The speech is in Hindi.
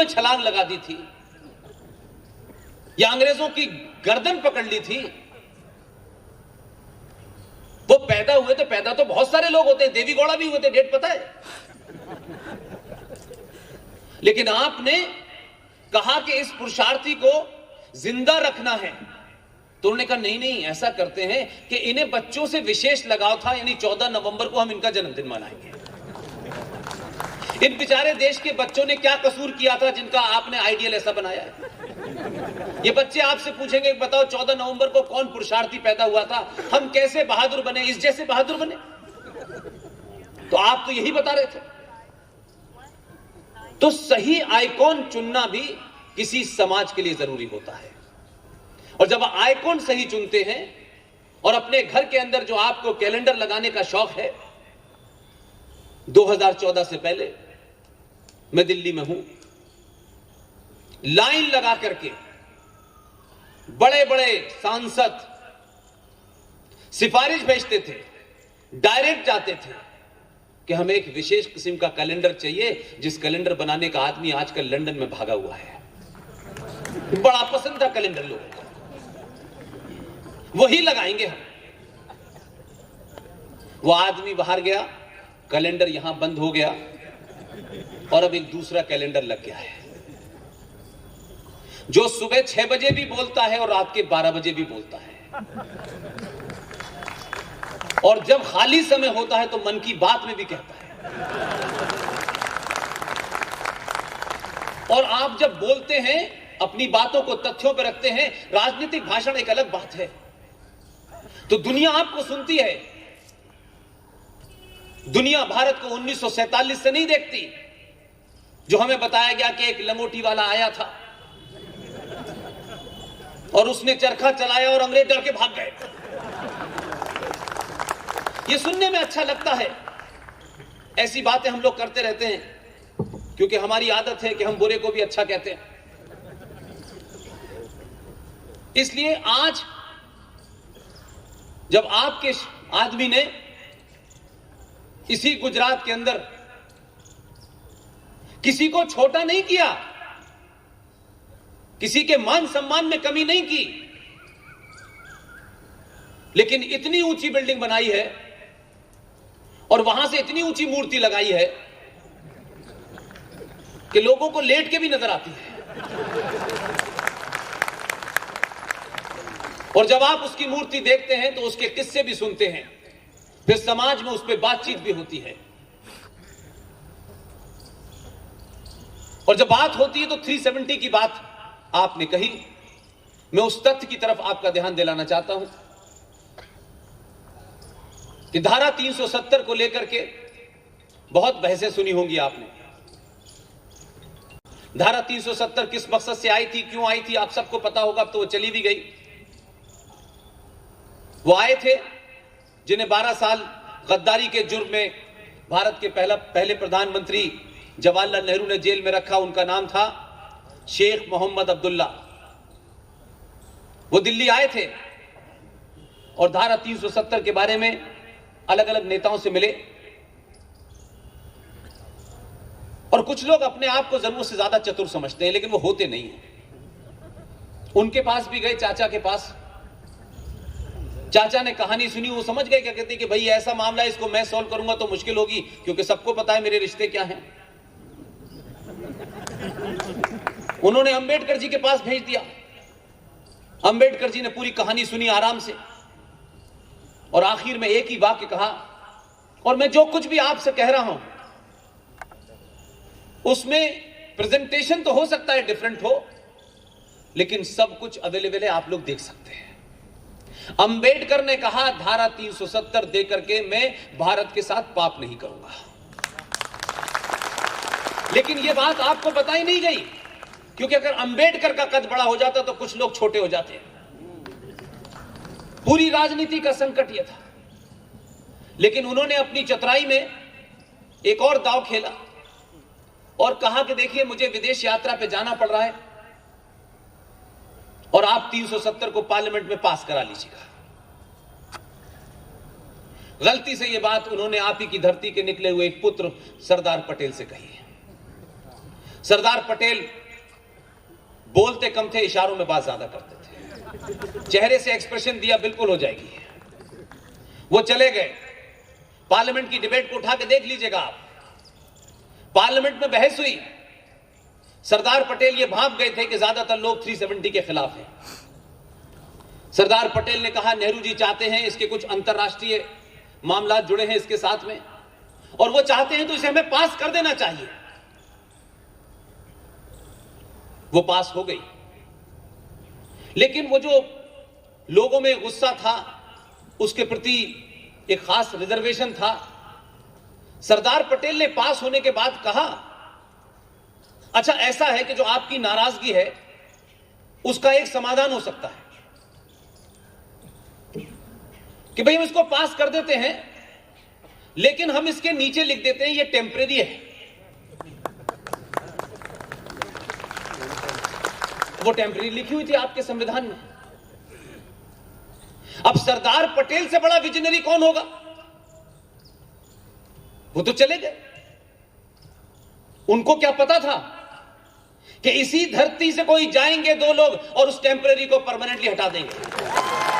में छलांग लगा दी थी या अंग्रेजों की गर्दन पकड़ ली थी। वो पैदा हुए थे, पैदा तो बहुत सारे लोग होते हैं, देवी गौड़ा भी हुए थे, डेट पता है। लेकिन आपने कहा कि इस पुरुषार्थी को जिंदा रखना है, तो उन्होंने कहा नहीं नहीं, ऐसा करते हैं कि इन्हें बच्चों से विशेष लगाव था, यानी 14 नवंबर को हम इनका जन्मदिन मनाएंगे। इन बेचारे देश के बच्चों ने क्या कसूर किया था जिनका आपने आइडियल ऐसा बनाया है? ये बच्चे आपसे पूछेंगे, बताओ 14 नवंबर को कौन पुरुषार्थी पैदा हुआ था, हम कैसे बहादुर बने, इस जैसे बहादुर बने? तो आप तो यही बता रहे थे। तो सही आइकॉन चुनना भी किसी समाज के लिए जरूरी होता है। और जब आइकॉन सही चुनते हैं, और अपने घर के अंदर जो आपको कैलेंडर लगाने का शौक है, 2014 से पहले मैं दिल्ली में हूं, लाइन लगा करके बड़े बड़े सांसद सिफारिश भेजते थे, डायरेक्ट जाते थे कि हमें एक विशेष किस्म का कैलेंडर चाहिए, जिस कैलेंडर बनाने का आदमी आजकल लंदन में भागा हुआ है। बड़ा पसंद था कैलेंडर लोगों को, वही लगाएंगे हम। वो आदमी बाहर गया, कैलेंडर यहां बंद हो गया, और अब एक दूसरा कैलेंडर लग गया है जो सुबह 6 बजे भी बोलता है और रात के 12 बजे भी बोलता है। और जब खाली समय होता है तो मन की बात में भी कहता है। और आप जब बोलते हैं, अपनी बातों को तथ्यों पर रखते हैं, राजनीतिक भाषण एक अलग बात है, तो दुनिया आपको सुनती है। दुनिया भारत को 1947 से नहीं देखती, जो हमें बताया गया कि एक लंगोटी वाला आया था और उसने चरखा चलाया और अंग्रेज डर के भाग गए। ये सुनने में अच्छा लगता है। ऐसी बातें हम लोग करते रहते हैं क्योंकि हमारी आदत है कि हम बुरे को भी अच्छा कहते हैं। इसलिए आज जब आपके आदमी ने इसी गुजरात के अंदर किसी को छोटा नहीं किया, किसी के मान सम्मान में कमी नहीं की, लेकिन इतनी ऊंची बिल्डिंग बनाई है और वहां से इतनी ऊंची मूर्ति लगाई है कि लोगों को लेट के भी नजर आती है। और जब आप उसकी मूर्ति देखते हैं तो उसके किस्से भी सुनते हैं, फिर समाज में उस पर बातचीत भी होती है। और जब बात होती है तो 370 की बात आपने कही। मैं उस तथ्य की तरफ आपका ध्यान दिलाना चाहता हूं कि धारा 370 को लेकर के बहुत बहसें सुनी होंगी आपने। धारा 370 किस मकसद से आई थी, क्यों आई थी, आप सबको पता होगा। अब तो वो चली भी गई। वो आए थे जिन्हें 12 साल गद्दारी के जुर्म में भारत के पहले प्रधानमंत्री जवाहरलाल नेहरू ने जेल में रखा। उनका नाम था शेख मोहम्मद अब्दुल्ला। वो दिल्ली आए थे और धारा 370 के बारे में अलग अलग नेताओं से मिले। और कुछ लोग अपने आप को जरूरत से ज्यादा चतुर समझते हैं, लेकिन वो होते नहीं हैं। उनके पास भी गए, चाचा के पास। चाचा ने कहानी सुनी, वो समझ गए, क्या कहते कि भाई ऐसा मामला है, इसको मैं सॉल्व करूंगा तो मुश्किल होगी, क्योंकि सबको पता है मेरे रिश्ते क्या हैं। उन्होंने अंबेडकर जी के पास भेज दिया। अंबेडकर जी ने पूरी कहानी सुनी आराम से, और आखिर में एक ही वाक्य कहा, और मैं जो कुछ भी आपसे कह रहा हूं उसमें प्रेजेंटेशन तो हो सकता है डिफरेंट हो, लेकिन सब कुछ अवेलेबल है, आप लोग देख सकते हैं। अंबेडकर ने कहा धारा 370 देकर के मैं भारत के साथ पाप नहीं करूंगा। लेकिन यह बात आपको बताई नहीं गई, क्योंकि अगर अंबेडकर का कद बड़ा हो जाता तो कुछ लोग छोटे हो जाते। पूरी राजनीति का संकट यह था। लेकिन उन्होंने अपनी चतुराई में एक और दांव खेला और कहा कि देखिए, मुझे विदेश यात्रा पे जाना पड़ रहा है और आप 370 को पार्लियामेंट में पास करा लीजिएगा। गलती से यह बात उन्होंने आप ही की धरती के निकले हुए एक पुत्र सरदार पटेल से कही है। सरदार पटेल बोलते कम थे, इशारों में बात ज्यादा करते थे। चेहरे से एक्सप्रेशन दिया बिल्कुल हो जाएगी। वो चले गए। पार्लियामेंट की डिबेट को उठा के देख लीजिएगा आप। पार्लियामेंट में बहस हुई। सरदार पटेल ये भांप गए थे कि ज्यादातर लोग 370 के खिलाफ हैं। सरदार पटेल ने कहा नेहरू जी चाहते हैं, इसके कुछ अंतरराष्ट्रीय मामला जुड़े हैं इसके साथ में, और वो चाहते हैं तो इसे हमें पास कर देना चाहिए। वो पास हो गई, लेकिन वो जो लोगों में गुस्सा था, उसके प्रति एक खास रिजर्वेशन था। सरदार पटेल ने पास होने के बाद कहा, अच्छा ऐसा है कि जो आपकी नाराजगी है उसका एक समाधान हो सकता है कि भाई हम इसको पास कर देते हैं, लेकिन हम इसके नीचे लिख देते हैं ये टेम्परेरी है। वो टेम्परेरी लिखी हुई थी आपके संविधान में। अब सरदार पटेल से बड़ा विजनरी कौन होगा? वो तो चले गए। उनको क्या पता था कि इसी धरती से कोई जाएंगे दो लोग और उस टेम्परेरी को परमानेंटली हटा देंगे।